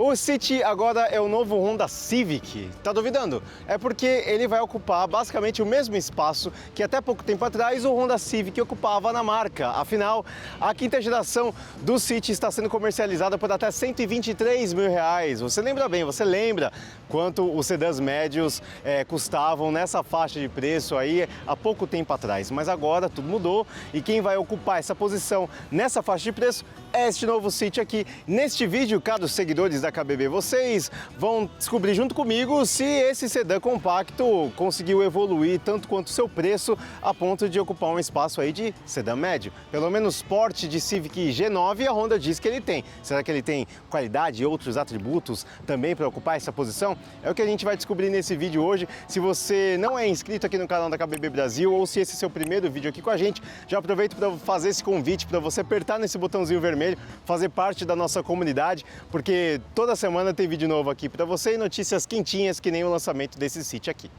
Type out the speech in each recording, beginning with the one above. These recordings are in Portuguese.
O City agora é o novo Honda Civic. Tá duvidando? É porque ele vai ocupar basicamente o mesmo espaço que até pouco tempo atrás o Honda Civic ocupava na marca. Afinal, a quinta geração do City está sendo comercializada por até R$123 mil. Você lembra bem, você lembra quanto os sedãs médios custavam nessa faixa de preço aí há pouco tempo atrás. Mas agora tudo mudou e quem vai ocupar essa posição nessa faixa de preço é este novo City aqui. Neste vídeo, caros seguidores da KBB, vocês vão descobrir junto comigo se esse sedã compacto conseguiu evoluir tanto quanto seu preço a ponto de ocupar um espaço aí de sedã médio. Pelo menos porte de Civic G9 a Honda diz que ele tem. Será que ele tem qualidade e outros atributos também para ocupar essa posição? É o que a gente vai descobrir nesse vídeo hoje. Se você não é inscrito aqui no canal da KBB Brasil ou se esse é seu primeiro vídeo aqui com a gente, já aproveito para fazer esse convite para você apertar nesse botãozinho vermelho, fazer parte da nossa comunidade, porque toda semana tem vídeo novo aqui para você e notícias quentinhas que nem o lançamento desse City aqui.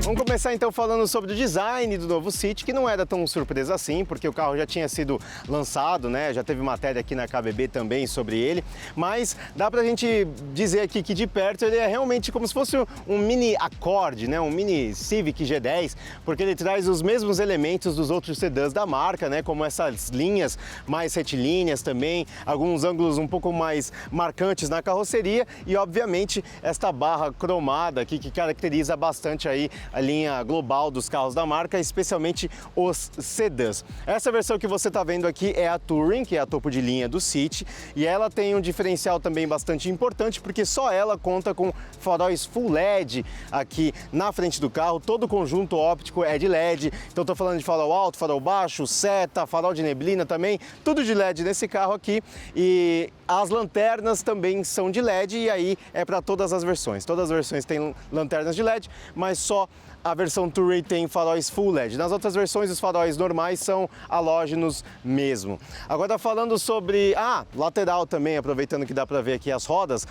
Vamos começar então falando sobre o design do novo City, que não era tão surpresa assim, porque o carro já tinha sido lançado, né? Já teve matéria aqui na KBB também sobre ele, mas dá pra gente dizer aqui que de perto ele é realmente como se fosse um mini Accord, né? Um mini Civic G10, porque ele traz os mesmos elementos dos outros sedãs da marca, né? Como essas linhas mais retilíneas também, alguns ângulos um pouco mais marcantes na carroceria e, obviamente, esta barra cromada aqui que caracteriza bastante aí a linha global dos carros da marca, especialmente os sedãs. Essa versão que você está vendo aqui é a Touring, que é a topo de linha do City, e ela tem um diferencial também bastante importante, porque só ela conta com faróis Full LED aqui na frente do carro, todo o conjunto óptico é de LED, então estou falando de farol alto, farol baixo, seta, farol de neblina também, tudo de LED nesse carro aqui, e as lanternas também são de LED e aí é para todas as versões têm lanternas de LED, mas só a versão Touring tem faróis Full LED. Nas outras versões, os faróis normais são halógenos mesmo. Agora falando sobre lateral também, aproveitando que dá para ver aqui as rodas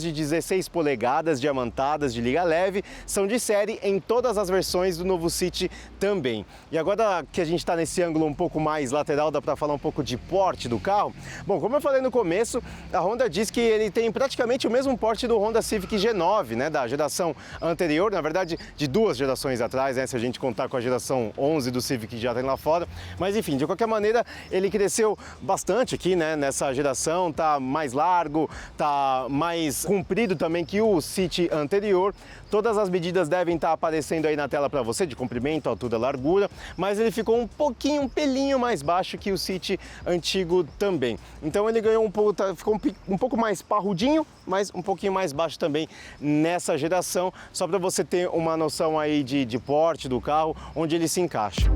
de 16 polegadas diamantadas de liga leve, são de série em todas as versões do novo City também. E agora que a gente está nesse ângulo um pouco mais lateral, dá para falar um pouco de porte do carro. Bom, como eu falei no começo, a Honda diz que ele tem praticamente o mesmo porte do Honda Civic G9, né, da geração anterior, na verdade de duas gerações atrás, né, se a gente contar com a geração 11 do Civic que já tem lá fora, mas enfim, de qualquer maneira ele cresceu bastante aqui, né, nessa geração, tá mais largo, tá mais comprido também que o City anterior. Todas as medidas devem estar aparecendo aí na tela para você, de comprimento, altura, largura, mas ele ficou um pelinho mais baixo que o City antigo também. Então ele ganhou um pouco, ficou um pouco mais parrudinho, mas um pouquinho mais baixo também nessa geração, só para você ter uma noção aí de porte do carro, onde ele se encaixa.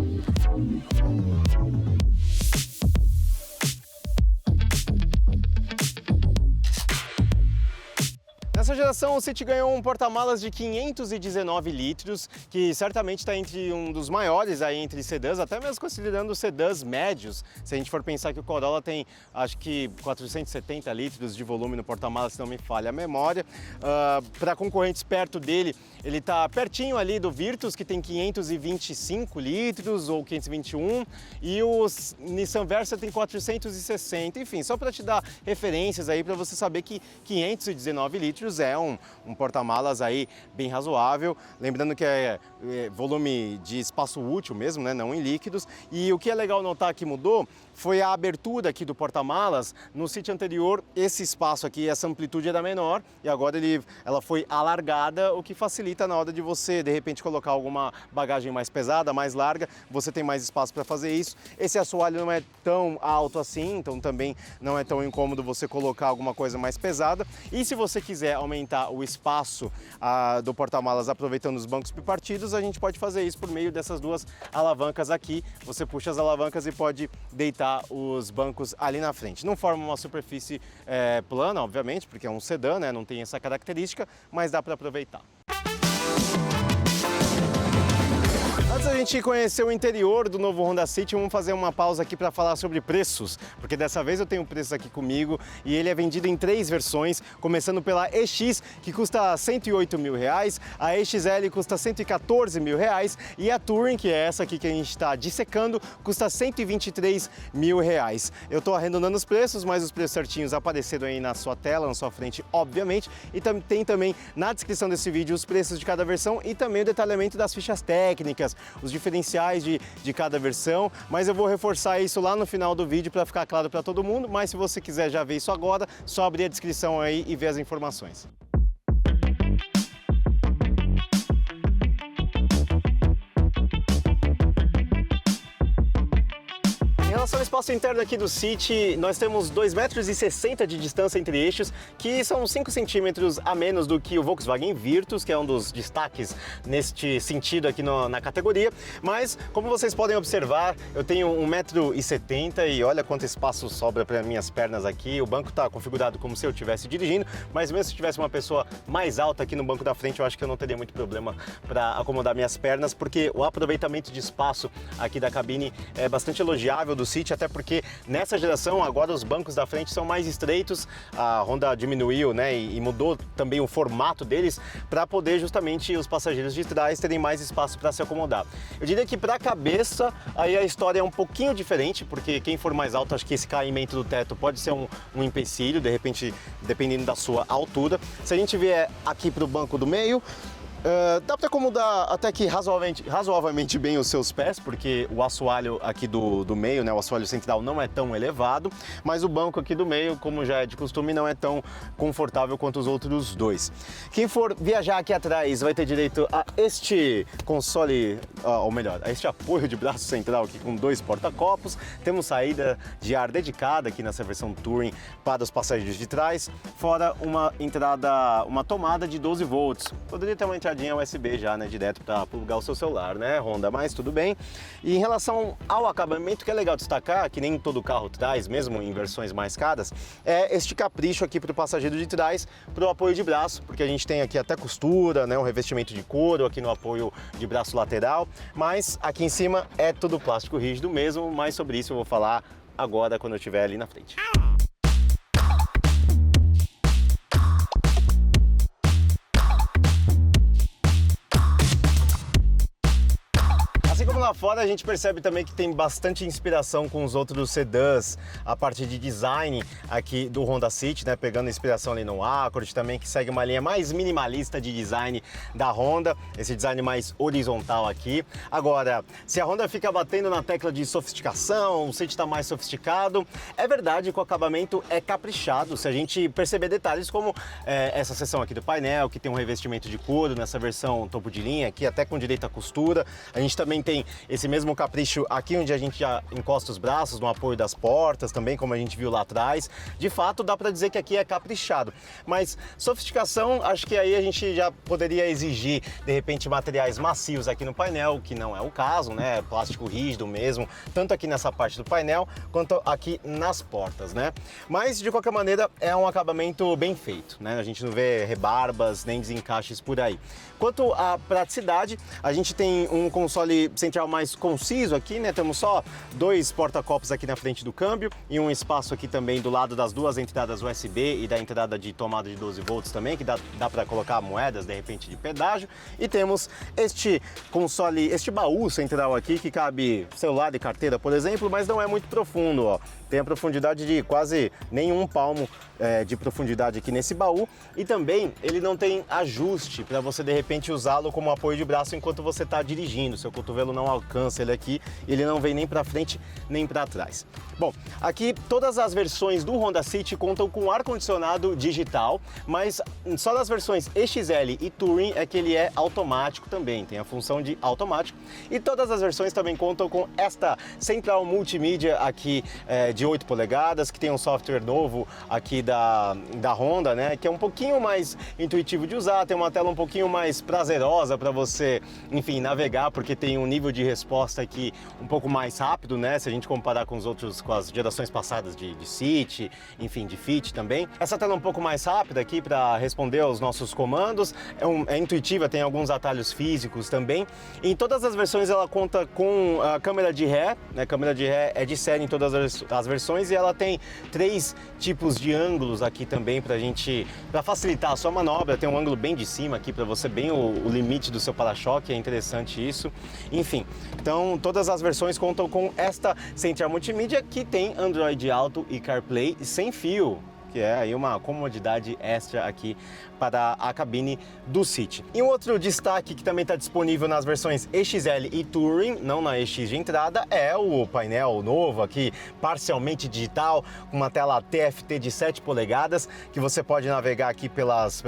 Nessa geração, o City ganhou um porta-malas de 519 litros, que certamente está entre um dos maiores aí entre sedãs, até mesmo considerando sedãs médios. Se a gente for pensar que o Corolla tem, acho que 470 litros de volume no porta-malas, se não me falha a memória. Para concorrentes perto dele, ele está pertinho ali do Virtus, que tem 525 litros ou 521, e o Nissan Versa tem 460. Enfim, só para te dar referências aí, para você saber que 519 litros é um porta-malas aí bem razoável, lembrando que é volume de espaço útil mesmo, né, não em líquidos. E o que é legal notar que mudou foi a abertura aqui do porta-malas. No City anterior, esse espaço aqui, essa amplitude era menor e agora ela foi alargada, o que facilita na hora de você, de repente, colocar alguma bagagem mais pesada, mais larga, você tem mais espaço para fazer isso. Esse assoalho não é tão alto assim, então também não é tão incômodo você colocar alguma coisa mais pesada. E se você quiser aumentar o espaço do porta-malas aproveitando os bancos bipartidos, a gente pode fazer isso por meio dessas duas alavancas aqui. Você puxa as alavancas e pode deitar os bancos ali na frente. Não forma uma superfície plana, obviamente, porque é um sedã, né? Não tem essa característica, mas dá para aproveitar. Antes da gente conhecer o interior do novo Honda City, vamos fazer uma pausa aqui para falar sobre preços, porque dessa vez eu tenho preços aqui comigo e ele é vendido em 3 versões, começando pela EX, que custa R$ 108 mil, a EXL custa R$ 114 mil e a Touring, que é essa aqui que a gente está dissecando, custa R$ 123 mil. Eu estou arredondando os preços, mas os preços certinhos apareceram aí na sua tela, na sua frente, obviamente, e tem também na descrição desse vídeo os preços de cada versão e também o detalhamento das fichas técnicas, os diferenciais de cada versão, mas eu vou reforçar isso lá no final do vídeo para ficar claro para todo mundo, mas se você quiser já ver isso agora, só abrir a descrição aí e ver as informações. Em relação ao espaço interno aqui do City, nós temos 2,60 metros de distância entre eixos, que são 5 centímetros a menos do que o Volkswagen Virtus, que é um dos destaques neste sentido aqui na categoria. Mas, como vocês podem observar, eu tenho 1,70 m e olha quanto espaço sobra para minhas pernas aqui. O banco está configurado como se eu estivesse dirigindo, mas mesmo se tivesse uma pessoa mais alta aqui no banco da frente, eu acho que eu não teria muito problema para acomodar minhas pernas, porque o aproveitamento de espaço aqui da cabine é bastante elogiável do City, até porque nessa geração agora os bancos da frente são mais estreitos, a Honda diminuiu, né, e mudou também o formato deles para poder justamente os passageiros de trás terem mais espaço para se acomodar. Eu diria que para a cabeça aí a história é um pouquinho diferente, porque quem for mais alto, acho que esse caimento do teto pode ser um empecilho, de repente, dependendo da sua altura. Se a gente vier aqui para o banco do meio, dá para acomodar até que razoavelmente bem os seus pés, porque o assoalho aqui do meio, né, o assoalho central não é tão elevado, mas o banco aqui do meio, como já é de costume, não é tão confortável quanto os outros dois. Quem for viajar aqui atrás vai ter direito a este console, ou melhor, a este apoio de braço central aqui com 2 porta-copos. Temos saída de ar dedicada aqui nessa versão Touring para os passageiros de trás, fora uma tomada de 12 volts. Poderia ter uma entrada USB já, né, direto para plugar o seu celular, né, Honda, mas tudo bem. E em relação ao acabamento, que é legal destacar, que nem todo carro traz, mesmo em versões mais caras, é este capricho aqui para o passageiro de trás, para o apoio de braço, porque a gente tem aqui até costura, né, um revestimento de couro aqui no apoio de braço lateral, mas aqui em cima é tudo plástico rígido mesmo, mas sobre isso eu vou falar agora quando eu estiver ali na frente. Lá fora a gente percebe também que tem bastante inspiração com os outros sedãs, a parte de design aqui do Honda City, né, pegando inspiração ali no Accord também, que segue uma linha mais minimalista de design da Honda, esse design mais horizontal aqui. Agora, se a Honda fica batendo na tecla de sofisticação, o City está mais sofisticado, é verdade que o acabamento é caprichado, se a gente perceber detalhes como essa seção aqui do painel, que tem um revestimento de couro nessa versão topo de linha aqui, até com direito à costura. A gente também tem esse mesmo capricho aqui onde a gente já encosta os braços no apoio das portas também, como a gente viu lá atrás. De fato, dá para dizer que aqui é caprichado, mas sofisticação, acho que aí a gente já poderia exigir, de repente, materiais macios aqui no painel, que não é o caso, né? Plástico rígido mesmo, tanto aqui nessa parte do painel, quanto aqui nas portas, né? Mas, de qualquer maneira, é um acabamento bem feito, né? A gente não vê rebarbas nem desencaixes por aí. Quanto à praticidade, a gente tem um console central mais conciso aqui, né? Temos só 2 porta-copos aqui na frente do câmbio e um espaço aqui também do lado das 2 entradas USB e da entrada de tomada de 12 volts também, que dá para colocar moedas, de repente, de pedágio. E temos este console, este baú central aqui, que cabe celular e carteira, por exemplo, mas não é muito profundo, ó. Tem a profundidade de quase nenhum palmo de profundidade aqui nesse baú, e também ele não tem ajuste para você de repente usá-lo como apoio de braço enquanto você está dirigindo. Seu cotovelo não alcança ele aqui, ele não vem nem para frente nem para trás. Bom, aqui todas as versões do Honda City contam com ar-condicionado digital, mas só nas versões EXL e Touring é que ele é automático também, tem a função de automático, e todas as versões também contam com esta central multimídia aqui de 8 polegadas, que tem um software novo aqui da Honda, né, que é um pouquinho mais intuitivo de usar, tem uma tela um pouquinho mais prazerosa para você, enfim, navegar, porque tem um nível nível de resposta aqui um pouco mais rápido, né? Se a gente comparar com as gerações passadas de City, enfim, de Fit também. Essa tela é um pouco mais rápida aqui para responder aos nossos comandos, é intuitiva, tem alguns atalhos físicos também. Em todas as versões ela conta com a câmera de ré, né? Câmera de ré é de série em todas as versões e ela tem 3 tipos de ângulos aqui também para facilitar a sua manobra. Tem um ângulo bem de cima aqui para você, bem o limite do seu para-choque, é interessante isso. Enfim, então todas as versões contam com esta central multimídia que tem Android Auto e CarPlay sem fio, que é aí uma comodidade extra aqui para a cabine do City. E um outro destaque que também está disponível nas versões EXL e Touring, não na EX de entrada, é o painel novo aqui, parcialmente digital, com uma tela TFT de 7 polegadas, que você pode navegar aqui pelas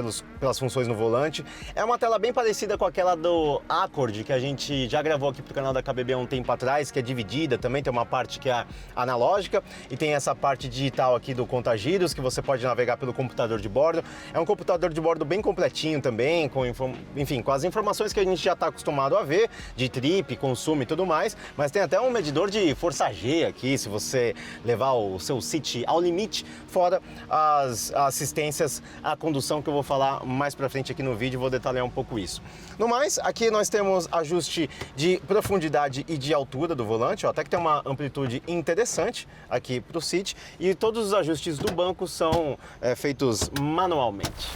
funções no volante. É uma tela bem parecida com aquela do Accord, que a gente já gravou aqui para o canal da KBB há um tempo atrás, que é dividida, também tem uma parte que é analógica e tem essa parte digital aqui do contagiros, que você pode navegar pelo computador de bordo. É um computador de bordo bem completinho também, com as informações que a gente já está acostumado a ver, de trip, consumo e tudo mais, mas tem até um medidor de força G aqui, se você levar o seu City ao limite, fora as assistências à condução que eu vou falar mais pra frente aqui no vídeo, vou detalhar um pouco isso. No mais, aqui nós temos ajuste de profundidade e de altura do volante, ó, até que tem uma amplitude interessante aqui pro City, e todos os ajustes do banco são feitos manualmente.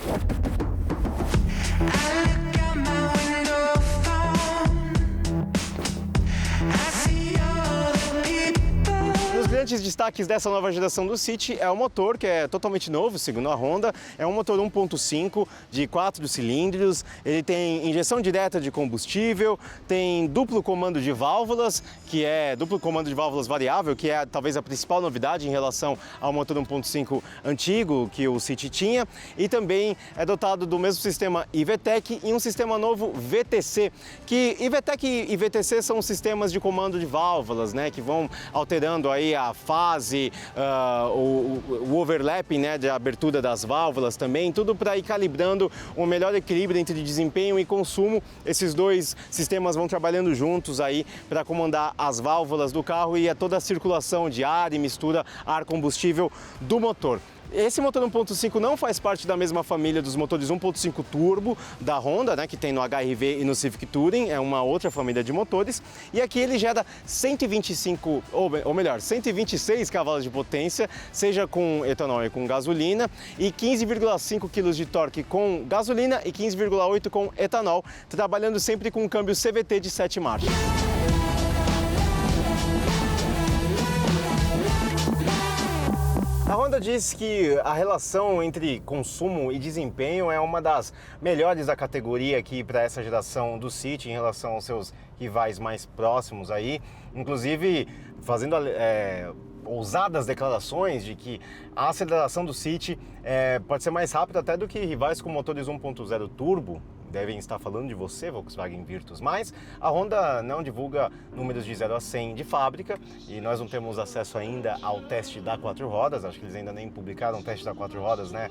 Os grandes destaques dessa nova geração do City é o motor, que é totalmente novo, segundo a Honda. É um motor 1.5 de 4 cilindros, ele tem injeção direta de combustível, tem duplo comando de válvulas, que é duplo comando de válvulas variável, que é talvez a principal novidade em relação ao motor 1.5 antigo que o City tinha, e também é dotado do mesmo sistema IVTEC e um sistema novo VTC, que IVTEC e VTC são sistemas de comando de válvulas, né, que vão alterando aí a fase, o overlapping, né, de abertura das válvulas também, tudo para ir calibrando um melhor equilíbrio entre desempenho e consumo. Esses dois sistemas vão trabalhando juntos aí para comandar as válvulas do carro e toda a circulação de ar e mistura ar-combustível do motor. Esse motor 1.5 não faz parte da mesma família dos motores 1.5 turbo da Honda, né, que tem no HR-V e no Civic Touring, é uma outra família de motores. E aqui ele gera 126 cavalos de potência, seja com etanol e com gasolina, e 15,5 kg de torque com gasolina e 15,8 com etanol, trabalhando sempre com um câmbio CVT de 7 marchas. A Honda diz que a relação entre consumo e desempenho é uma das melhores da categoria aqui para essa geração do City em relação aos seus rivais mais próximos aí, inclusive fazendo ousadas declarações de que a aceleração do City pode ser mais rápida até do que rivais com motores 1.0 turbo. Devem estar falando de você, Volkswagen Virtus, mas a Honda não divulga números de 0 a 100 de fábrica e nós não temos acesso ainda ao teste da 4 rodas, acho que eles ainda nem publicaram o teste da 4 rodas, né,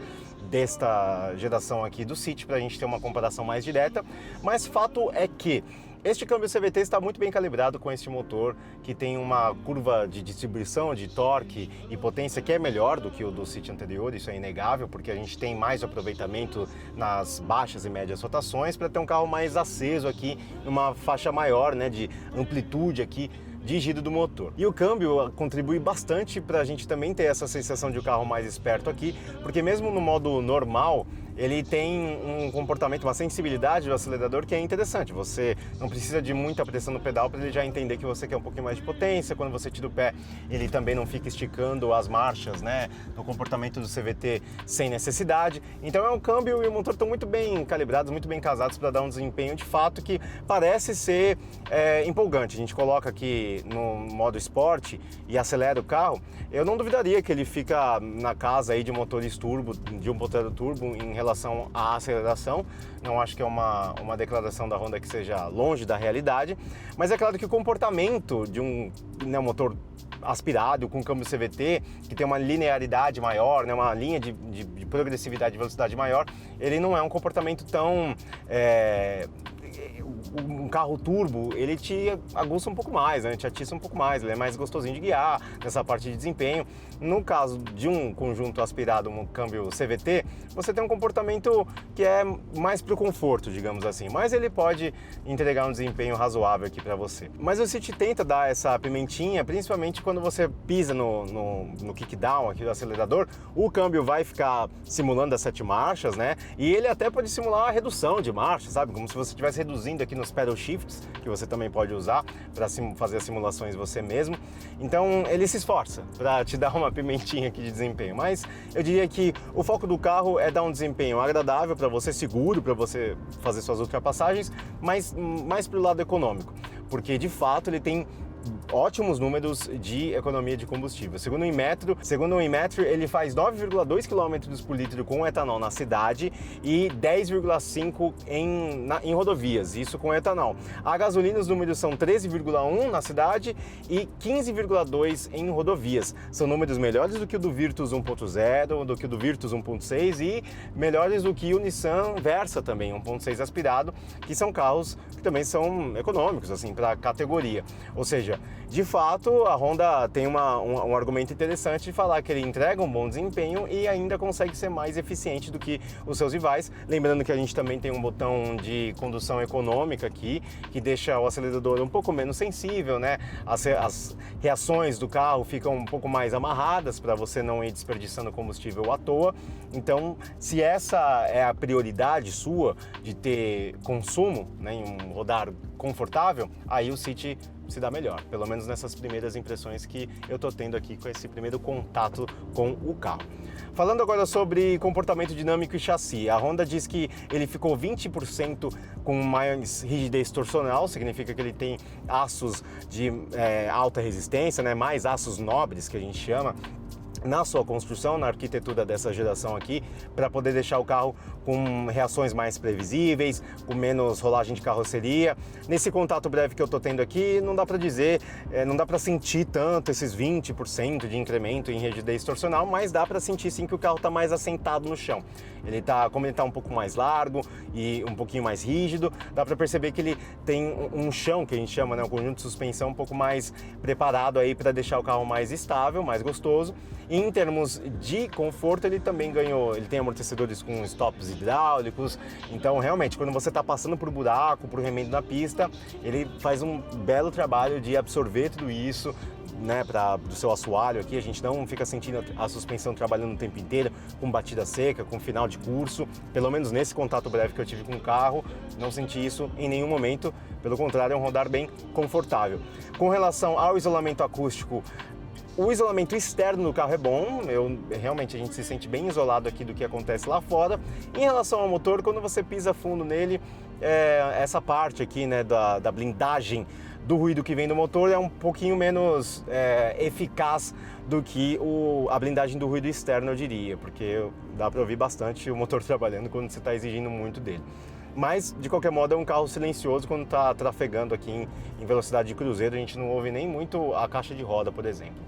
desta geração aqui do City, para a gente ter uma comparação mais direta, mas fato é que este câmbio CVT está muito bem calibrado com este motor, que tem uma curva de distribuição de torque e potência que é melhor do que o do City anterior, isso é inegável, porque a gente tem mais aproveitamento nas baixas e médias rotações para ter um carro mais aceso aqui, numa faixa maior, né, de amplitude aqui de giro do motor. E o câmbio contribui bastante para a gente também ter essa sensação de um carro mais esperto aqui, porque mesmo no modo normal, ele tem um comportamento, uma sensibilidade do acelerador que é interessante. Você não precisa de muita pressão no pedal para ele já entender que você quer um pouquinho mais de potência. Quando você tira o pé, ele também não fica esticando as marchas, né, no comportamento do CVT sem necessidade. Então é um câmbio e o motor estão muito bem calibrados, muito bem casados para dar um desempenho de fato que parece ser empolgante. A gente coloca aqui no modo esporte e acelera o carro, eu não duvidaria que ele fica na casa aí de motores turbo, de 1.0 turbo em relação à aceleração. Não acho que é uma declaração da Honda que seja longe da realidade, mas é claro que o comportamento de um motor aspirado com câmbio CVT, que tem uma linearidade maior, né, uma linha de progressividade e velocidade maior, ele não é um comportamento tão um carro turbo, ele te aguça um pouco mais, né? Te atiça um pouco mais, ele é mais gostosinho de guiar nessa parte de desempenho. No caso de um conjunto aspirado, um câmbio CVT, você tem um comportamento que é mais para o conforto, digamos assim, mas ele pode entregar um desempenho razoável aqui para você. Mas o City tenta dar essa pimentinha, principalmente quando você pisa no kickdown aqui do acelerador, o câmbio vai ficar simulando as 7 marchas, né? E ele até pode simular a redução de marcha, sabe? Como se você estivesse reduzindo aqui nos pedal shifts, que você também pode usar para fazer as simulações você mesmo. Então ele se esforça para te dar uma pimentinha aqui de desempenho, mas eu diria que o foco do carro é dar um desempenho agradável para você, seguro para você fazer suas ultrapassagens, mas mais para o lado econômico, porque de fato ele tem ótimos números de economia de combustível. Segundo o Inmetro, ele faz 9,2 km por litro com etanol na cidade e 10,5 em rodovias, isso com etanol. A gasolina, os números são 13,1 na cidade e 15,2 em rodovias. São números melhores do que o do Virtus 1.0, do que o do Virtus 1.6 e melhores do que o Nissan Versa também, 1.6 aspirado, que são carros que também são econômicos, assim, para a categoria. Ou seja, de fato, a Honda tem um argumento interessante de falar que ele entrega um bom desempenho e ainda consegue ser mais eficiente do que os seus rivais. Lembrando que a gente também tem um botão de condução econômica aqui, que deixa o acelerador um pouco menos sensível, né? As reações do carro ficam um pouco mais amarradas para você não ir desperdiçando combustível à toa. Então, se essa é a prioridade sua de ter consumo, né, em um rodar confortável, aí o City se dá melhor, pelo menos nessas primeiras impressões que eu tô tendo aqui com esse primeiro contato com o carro. Falando agora sobre comportamento dinâmico e chassi, a Honda diz que ele ficou 20% com mais rigidez torcional, significa que ele tem aços de alta resistência, né, mais aços nobres que a gente chama, na sua construção, na arquitetura dessa geração aqui, para poder deixar o carro com reações mais previsíveis, com menos rolagem de carroceria. Nesse contato breve que eu estou tendo aqui, não dá para dizer, não dá para sentir tanto esses 20% de incremento em rigidez torcional, mas dá para sentir sim que o carro está mais assentado no chão. Como ele está um pouco mais largo e um pouquinho mais rígido, dá para perceber que ele tem um chão, que a gente chama, né, um conjunto de suspensão um pouco mais preparado aí para deixar o carro mais estável, mais gostoso. E em termos de conforto, ele também ganhou, ele tem amortecedores com stops hidráulicos, então realmente quando você está passando por buraco, por remendo na pista, ele faz um belo trabalho de absorver tudo isso, né, do seu assoalho aqui. A gente não fica sentindo a suspensão trabalhando o tempo inteiro, com batida seca, com final de curso, pelo menos nesse contato breve que eu tive com o carro, não senti isso em nenhum momento, pelo contrário, é um rodar bem confortável. Com relação ao isolamento acústico, o isolamento externo do carro é bom, realmente a gente se sente bem isolado aqui do que acontece lá fora. Em relação ao motor, quando você pisa fundo nele, essa parte aqui, né, da blindagem do ruído que vem do motor é um pouquinho menos eficaz do que a blindagem do ruído externo, eu diria, porque dá para ouvir bastante o motor trabalhando quando você está exigindo muito dele. Mas, de qualquer modo, é um carro silencioso quando está trafegando aqui em velocidade de cruzeiro, a gente não ouve nem muito a caixa de roda, por exemplo.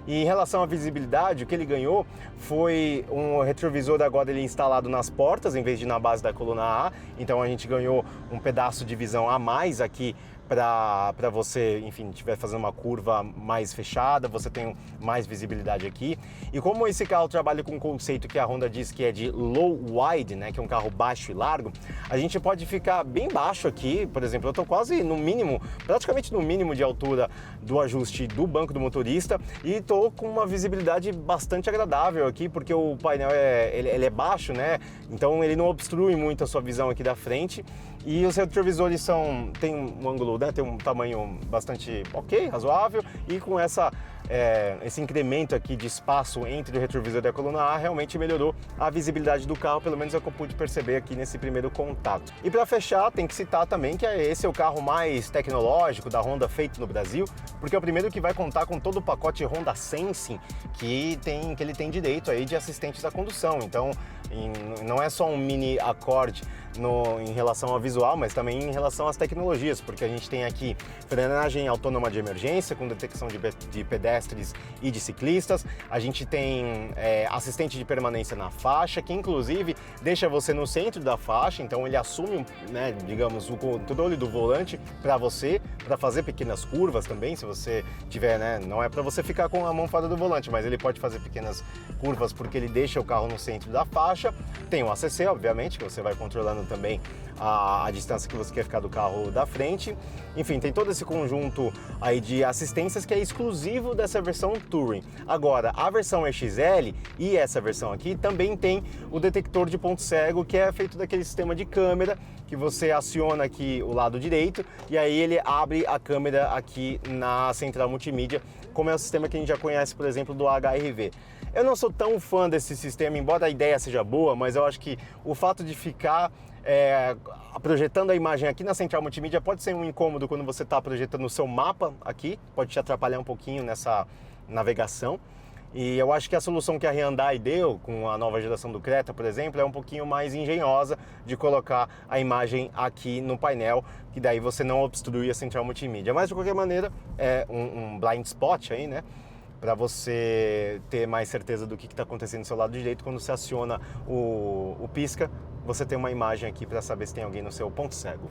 E em relação à visibilidade, o que ele ganhou foi um retrovisor agora ele instalado nas portas, em vez de na base da coluna A. Então a gente ganhou um pedaço de visão a mais aqui para você, enfim, estiver fazendo uma curva mais fechada, você tem mais visibilidade aqui. E como esse carro trabalha com um conceito que a Honda diz que é de low wide, né, que é um carro baixo e largo, a gente pode ficar bem baixo aqui. Por exemplo, eu estou quase no mínimo, praticamente no mínimo de altura do ajuste do banco do motorista e estou com uma visibilidade bastante agradável aqui, porque o painel ele é baixo, né, então ele não obstrui muito a sua visão aqui da frente. E os retrovisores tem um ângulo, né, tem um tamanho bastante ok, razoável, e com esse incremento aqui de espaço entre o retrovisor e a coluna A realmente melhorou a visibilidade do carro, pelo menos é o que eu pude perceber aqui nesse primeiro contato. E para fechar, tem que citar também que esse é o carro mais tecnológico da Honda feito no Brasil, porque é o primeiro que vai contar com todo o pacote Honda Sensing que ele tem direito aí de assistentes à condução. Então, não é só um mini Accord em relação ao visual, mas também em relação às tecnologias, porque a gente tem aqui frenagem autônoma de emergência com detecção de pedestres e de ciclistas, a gente tem assistente de permanência na faixa, que inclusive deixa você no centro da faixa, então ele assume, né, digamos, o controle do volante para você, para fazer pequenas curvas também, se você tiver, né, não é para você ficar com a mão fora do volante, mas ele pode fazer pequenas curvas porque ele deixa o carro no centro da faixa. Tem o ACC, obviamente, que você vai controlando também a distância que você quer ficar do carro da frente. Enfim, tem todo esse conjunto aí de assistências que é exclusivo dessa versão Touring. Agora, a versão EXL e essa versão aqui também tem o detector de ponto cego, que é feito daquele sistema de câmera que você aciona aqui o lado direito e aí ele abre a câmera aqui na central multimídia, como é o sistema que a gente já conhece, por exemplo, do HR-V. Eu não sou tão fã desse sistema, embora a ideia seja boa, mas eu acho que o fato de ficar projetando a imagem aqui na central multimídia pode ser um incômodo quando você está projetando o seu mapa aqui, pode te atrapalhar um pouquinho nessa navegação. E eu acho que a solução que a Hyundai deu com a nova geração do Creta, por exemplo, é um pouquinho mais engenhosa de colocar a imagem aqui no painel, que daí você não obstrui a central multimídia. Mas de qualquer maneira é um blind spot aí, né? Para você ter mais certeza do que está acontecendo do seu lado direito. Quando você aciona o pisca, você tem uma imagem aqui para saber se tem alguém no seu ponto cego.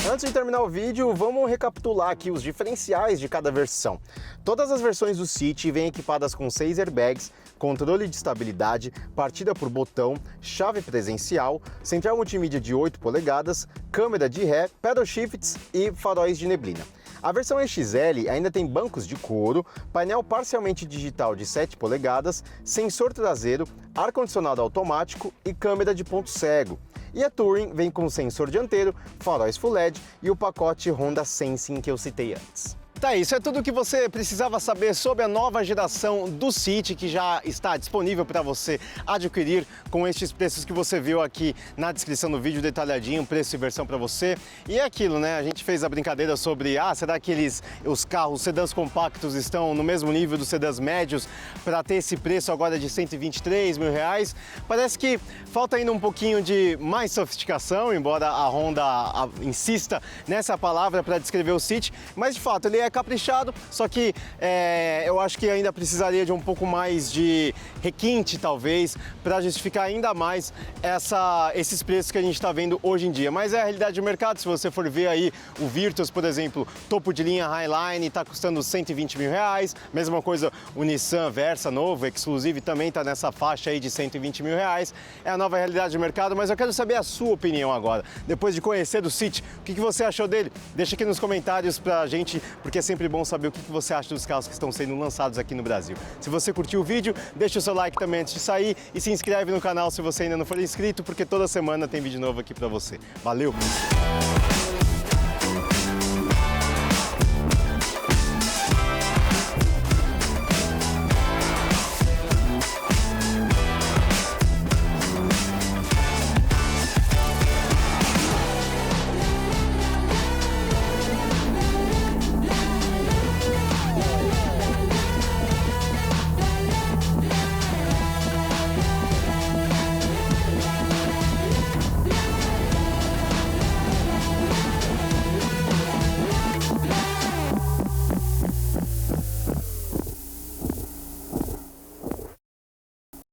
Antes de terminar o vídeo, vamos recapitular aqui os diferenciais de cada versão. Todas as versões do City vêm equipadas com 6 airbags, controle de estabilidade, partida por botão, chave presencial, central multimídia de 8 polegadas, câmera de ré, paddle shifts e faróis de neblina. A versão EXL ainda tem bancos de couro, painel parcialmente digital de 7 polegadas, sensor traseiro, ar-condicionado automático e câmera de ponto cego. E a Touring vem com sensor dianteiro, faróis Full LED e o pacote Honda Sensing que eu citei antes. Tá, isso é tudo o que você precisava saber sobre a nova geração do City, que já está disponível para você adquirir com estes preços que você viu aqui na descrição do vídeo, detalhadinho, preço e versão para você. E é aquilo, né? A gente fez a brincadeira sobre, será que os carros, sedãs compactos estão no mesmo nível dos sedãs médios para ter esse preço agora de R$123 mil? Parece que falta ainda um pouquinho de mais sofisticação, embora a Honda insista nessa palavra para descrever o City, mas de fato ele é caprichado, só que eu acho que ainda precisaria de um pouco mais de requinte, talvez, para justificar ainda mais esses preços que a gente está vendo hoje em dia. Mas é a realidade do mercado. Se você for ver aí o Virtus, por exemplo, topo de linha Highline, está custando R$120 mil. Mesma coisa o Nissan Versa novo, Exclusive, também está nessa faixa aí de R$120 mil. É a nova realidade do mercado, mas eu quero saber a sua opinião agora. Depois de conhecer do City, o que você achou dele? Deixa aqui nos comentários pra gente, porque é sempre bom saber o que você acha dos carros que estão sendo lançados aqui no Brasil. Se você curtiu o vídeo, deixa o seu like também antes de sair e se inscreve no canal se você ainda não for inscrito, porque toda semana tem vídeo novo aqui pra você. Valeu!